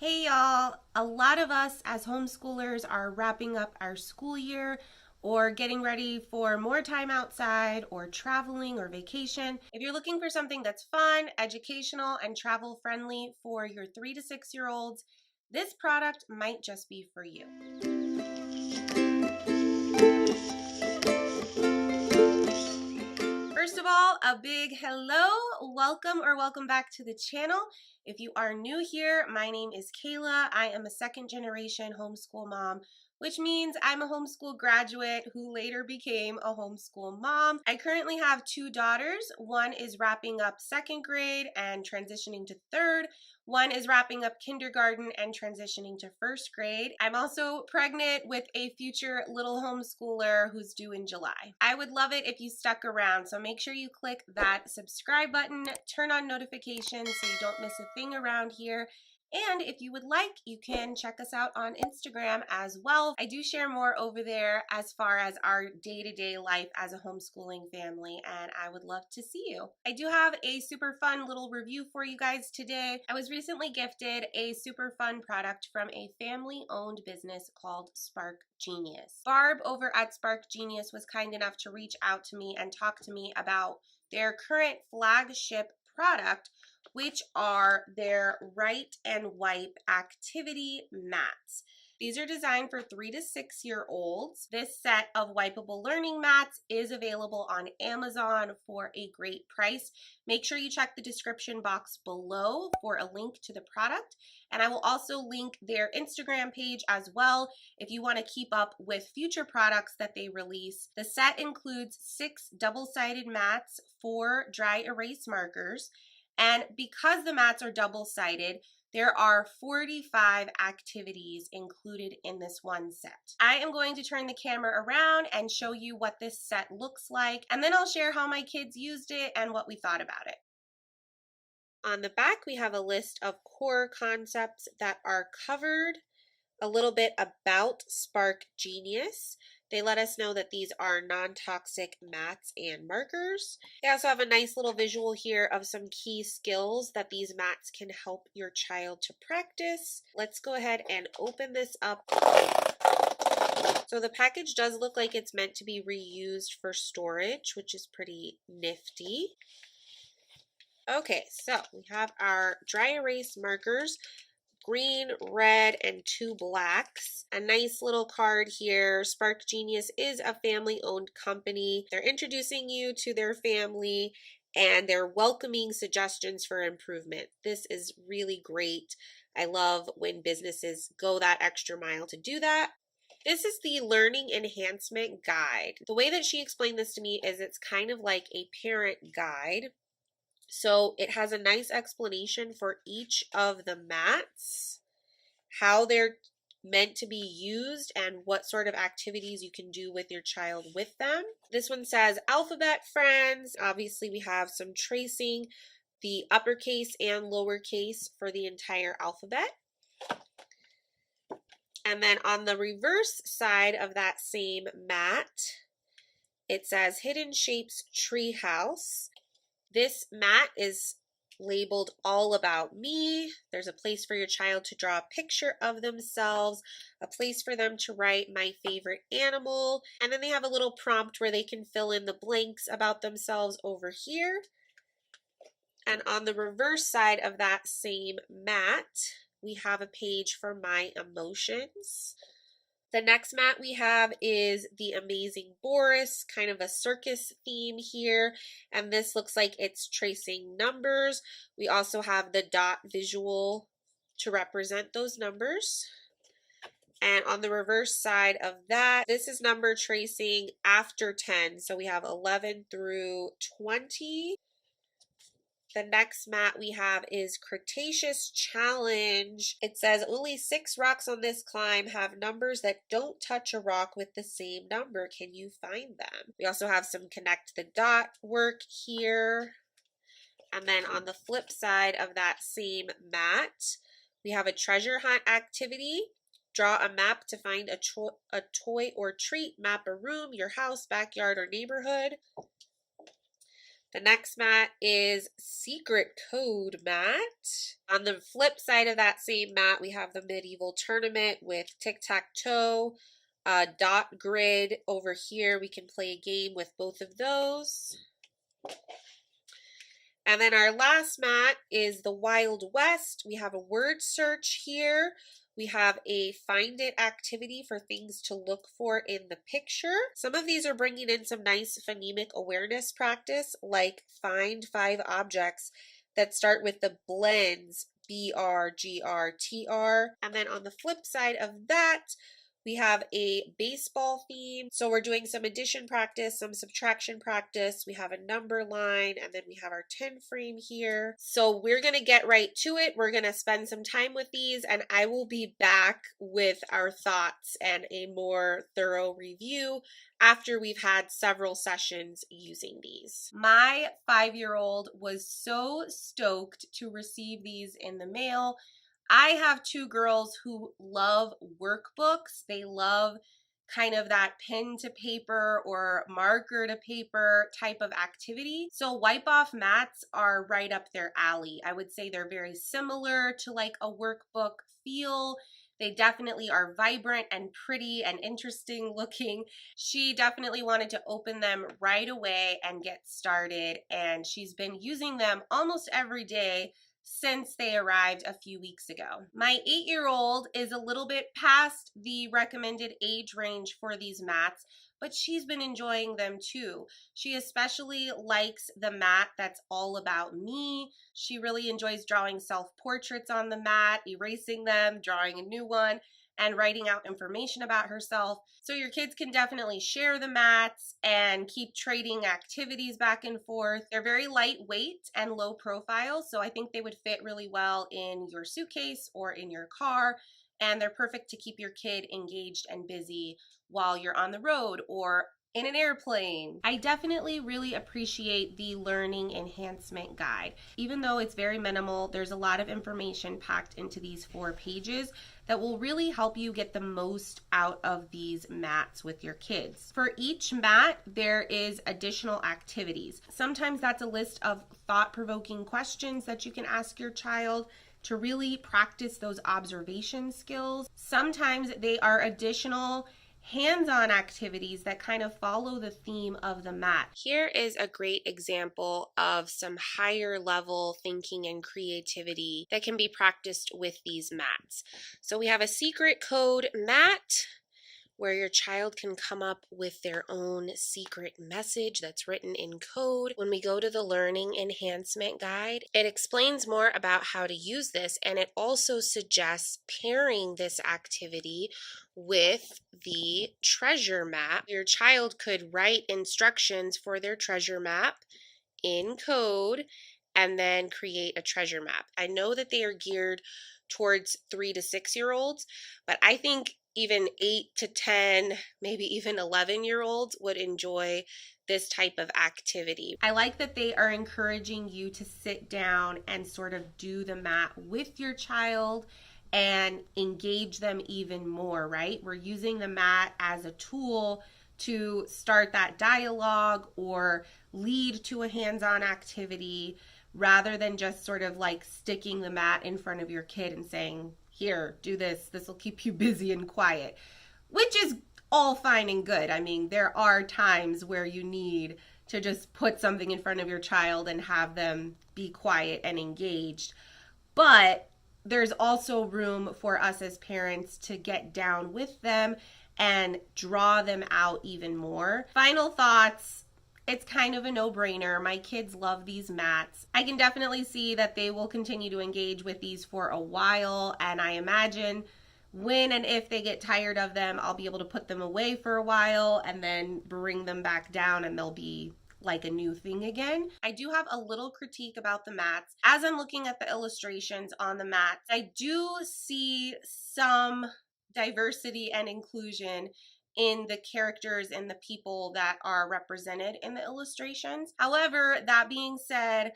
Hey y'all, a lot of us as homeschoolers are wrapping up our school year or getting ready for more time outside or traveling or vacation. If you're looking for something that's fun, educational, and travel friendly for your 3 to 6 year olds, this product might just be for you. First of all, a big hello, welcome back to the channel. If you are new here, my name is Kaela. I am a second generation homeschool mom, which means I'm a homeschool graduate who later became a homeschool mom. I currently have 2 daughters. One is wrapping up 2nd grade and transitioning to 3rd. One is wrapping up kindergarten and transitioning to 1st grade. I'm also pregnant with a future little homeschooler who's due in July. I would love it if you stuck around, so make sure you click that subscribe button, turn on notifications so you don't miss a thing around here. And if you would like, you can check us out on Instagram as well. I do share more over there as far as our day-to-day life as a homeschooling family, and I would love to see you. I do have a super fun little review for you guys today. I was recently gifted a super fun product from a family-owned business called Spark Genius. Barb over at Spark Genius was kind enough to reach out to me and talk to me about their current flagship product, which are their Write and Wipe activity mats. These are designed for 3 to 6 year olds. This set of wipeable learning mats is available on Amazon for a great price. Make sure you check the description box below for a link to the product. And I will also link their Instagram page as well if you want to keep up with future products that they release. The set includes 6 double-sided mats, 4 dry erase markers, and because the mats are double-sided, there are 45 activities included in this one set. I am going to turn the camera around and show you what this set looks like, and then I'll share how my kids used it and what we thought about it. On the back, we have a list of core concepts that are covered, a little bit about Spark Genius. They let us know that these are non-toxic mats and markers. They also have a nice little visual here of some key skills that these mats can help your child to practice. Let's go ahead and open this up. So the package does look like it's meant to be reused for storage, which is pretty nifty. Okay, so we have our dry erase markers. Green, red, and 2 blacks. A nice little card here. Spark Genius is a family-owned company. They're introducing you to their family and they're welcoming suggestions for improvement. This is really great. I love when businesses go that extra mile to do that. This is the Learning Enhancement Guide. The way that she explained this to me is it's kind of like a parent guide. So it has a nice explanation for each of the mats, how they're meant to be used, and what sort of activities you can do with your child with them. This one says alphabet friends. Obviously we have some tracing, the uppercase and lowercase for the entire alphabet. And then on the reverse side of that same mat, it says Hidden Shapes Treehouse. This mat is labeled All About Me. There's a place for your child to draw a picture of themselves, a place for them to write my favorite animal, and then they have a little prompt where they can fill in the blanks about themselves over here. And on the reverse side of that same mat, we have a page for my emotions. The next mat we have is the Amazing Boris, kind of a circus theme here, and this looks like it's tracing numbers. We also have the dot visual to represent those numbers. And on the reverse side of that, this is number tracing after 10, so we have 11 through 20. The next mat we have is Cretaceous Challenge. It says only 6 rocks on this climb have numbers that don't touch a rock with the same number. Can you find them? We also have some connect the dot work here. And then on the flip side of that same mat, we have a treasure hunt activity. Draw a map to find a toy or treat. Map a room, your house, backyard, or neighborhood. The next mat is Secret Code mat. On the flip side of that same mat, we have the Medieval Tournament with tic-tac-toe, dot grid over here. We can play a game with both of those. And then our last mat is the Wild West. We have a word search here. We have a find it activity for things to look for in the picture. Some of these are bringing in some nice phonemic awareness practice, like find 5 objects that start with the blends BR, GR, TR. And then on the flip side of that, we have a baseball theme. So we're doing some addition practice, some subtraction practice. We have a number line, and then we have our 10 frame here. So we're going to get right to it. We're going to spend some time with these, and I will be back with our thoughts and a more thorough review after we've had several sessions using these. My 5-year-old was so stoked to receive these in the mail. I have 2 girls who love workbooks. They love kind of that pen to paper or marker to paper type of activity. So wipe off mats are right up their alley. I would say they're very similar to like a workbook feel. They definitely are vibrant and pretty and interesting looking. She definitely wanted to open them right away and get started, and she's been using them almost every day since they arrived a few weeks ago. My 8-year-old is a little bit past the recommended age range for these mats, but she's been enjoying them too. She especially likes the mat that's all about me. She really enjoys drawing self-portraits on the mat, erasing them, drawing a new one, and writing out information about herself. So your kids can definitely share the mats and keep trading activities back and forth. They're very lightweight and low profile, so I think they would fit really well in your suitcase or in your car, and they're perfect to keep your kid engaged and busy while you're on the road or in an airplane. I definitely really appreciate the learning enhancement guide. Even though it's very minimal, there's a lot of information packed into these 4 pages that will really help you get the most out of these mats with your kids. For each mat, there is additional activities. Sometimes that's a list of thought-provoking questions that you can ask your child to really practice those observation skills. Sometimes they are additional hands-on activities that kind of follow the theme of the mat. Here is a great example of some higher level thinking and creativity that can be practiced with these mats. So we have a secret code mat where your child can come up with their own secret message that's written in code. When we go to the Learning Enhancement Guide, it explains more about how to use this, and it also suggests pairing this activity with the treasure map. Your child could write instructions for their treasure map in code and then create a treasure map. I know that they are geared towards 3 to 6-year-olds, but I think even 8 to 10, maybe even 11-year-olds would enjoy this type of activity. I like that they are encouraging you to sit down and sort of do the mat with your child and engage them even more, right? We're using the mat as a tool to start that dialogue or lead to a hands-on activity rather than just sort of like sticking the mat in front of your kid and saying, here, do this. This will keep you busy and quiet, which is all fine and good. I mean, there are times where you need to just put something in front of your child and have them be quiet and engaged. But there's also room for us as parents to get down with them and draw them out even more. Final thoughts. It's kind of a no-brainer. My kids love these mats. I can definitely see that they will continue to engage with these for a while, and I imagine when and if they get tired of them, I'll be able to put them away for a while and then bring them back down and they'll be like a new thing again. I do have a little critique about the mats. As I'm looking at the illustrations on the mats, I do see some diversity and inclusion in the characters and the people that are represented in the illustrations. However, that being said,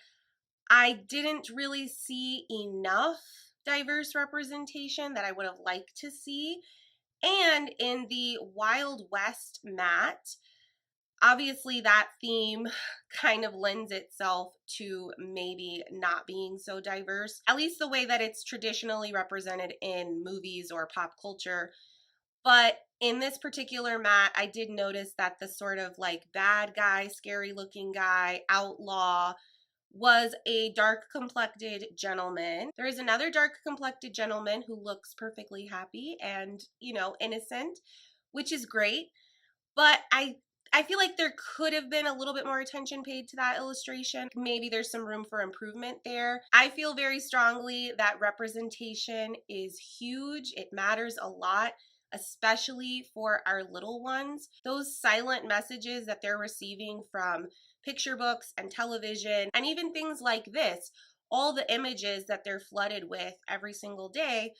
I didn't really see enough diverse representation that I would have liked to see. And in the Wild West mat, Obviously, that theme kind of lends itself to maybe not being so diverse, at least the way that it's traditionally represented in movies or pop culture. But in this particular mat, I did notice that the sort of like bad guy, scary looking guy, outlaw, was a dark complected gentleman. There is another dark complected gentleman who looks perfectly happy and, innocent, which is great. But I feel like there could have been a little bit more attention paid to that illustration. Maybe there's some room for improvement there. I feel very strongly that representation is huge. It matters a lot, especially for our little ones. Those silent messages that they're receiving from picture books and television, and even things like this, all the images that they're flooded with every single day,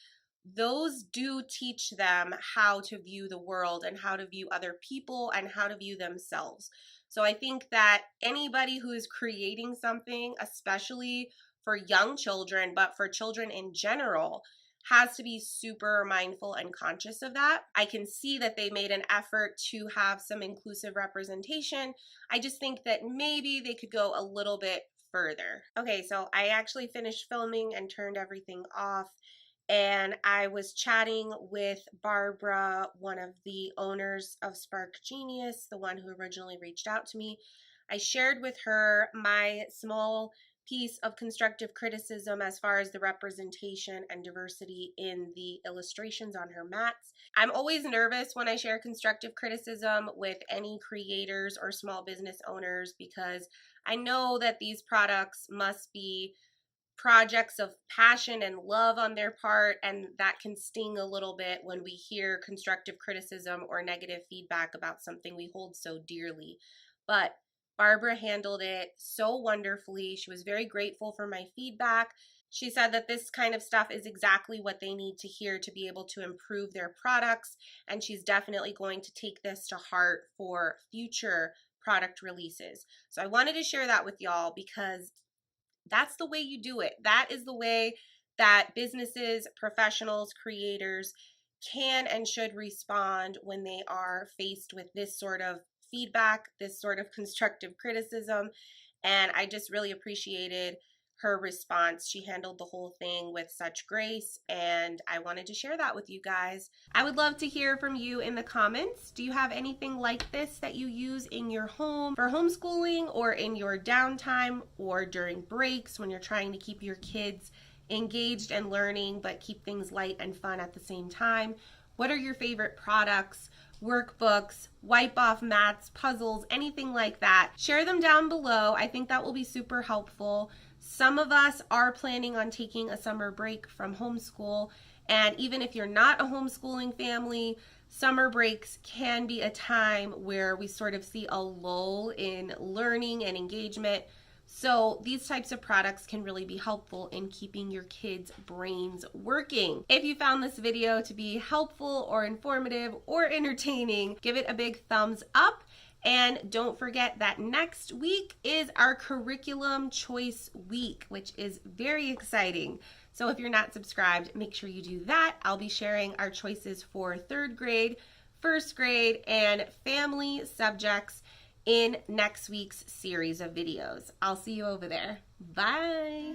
those do teach them how to view the world and how to view other people and how to view themselves. So I think that anybody who is creating something, especially for young children, but for children in general, has to be super mindful and conscious of that. I can see that they made an effort to have some inclusive representation. I just think that maybe they could go a little bit further. Okay, so I actually finished filming and turned everything off. And I was chatting with Barbara, one of the owners of Spark Genius, the one who originally reached out to me. I shared with her my small piece of constructive criticism as far as the representation and diversity in the illustrations on her mats. I'm always nervous when I share constructive criticism with any creators or small business owners because I know that these products must be projects of passion and love on their part, and that can sting a little bit when we hear constructive criticism or negative feedback about something we hold so dearly. But Barbara handled it so wonderfully. She was very grateful for my feedback. She said that this kind of stuff is exactly what they need to hear to be able to improve their products, and she's definitely going to take this to heart for future product releases. So I wanted to share that with y'all because that's the way you do it. That is the way that businesses, professionals, creators can and should respond when they are faced with this sort of feedback, this sort of constructive criticism. And I just really appreciated her response. She handled the whole thing with such grace, and I wanted to share that with you guys. I would love to hear from you in the comments. Do you have anything like this that you use in your home for homeschooling or in your downtime or during breaks when you're trying to keep your kids engaged and learning but keep things light and fun at the same time? What are your favorite products, workbooks, wipe off mats, puzzles, anything like that? Share them down below. I think that will be super helpful. Some of us are planning on taking a summer break from homeschool, and even if you're not a homeschooling family, summer breaks can be a time where we sort of see a lull in learning and engagement. So these types of products can really be helpful in keeping your kids' brains working. If you found this video to be helpful or informative or entertaining, give it a big thumbs up. And don't forget that next week is our curriculum choice week, which is very exciting. So if you're not subscribed, make sure you do that. I'll be sharing our choices for 3rd grade, 1st grade, and family subjects in next week's series of videos. I'll see you over there. Bye.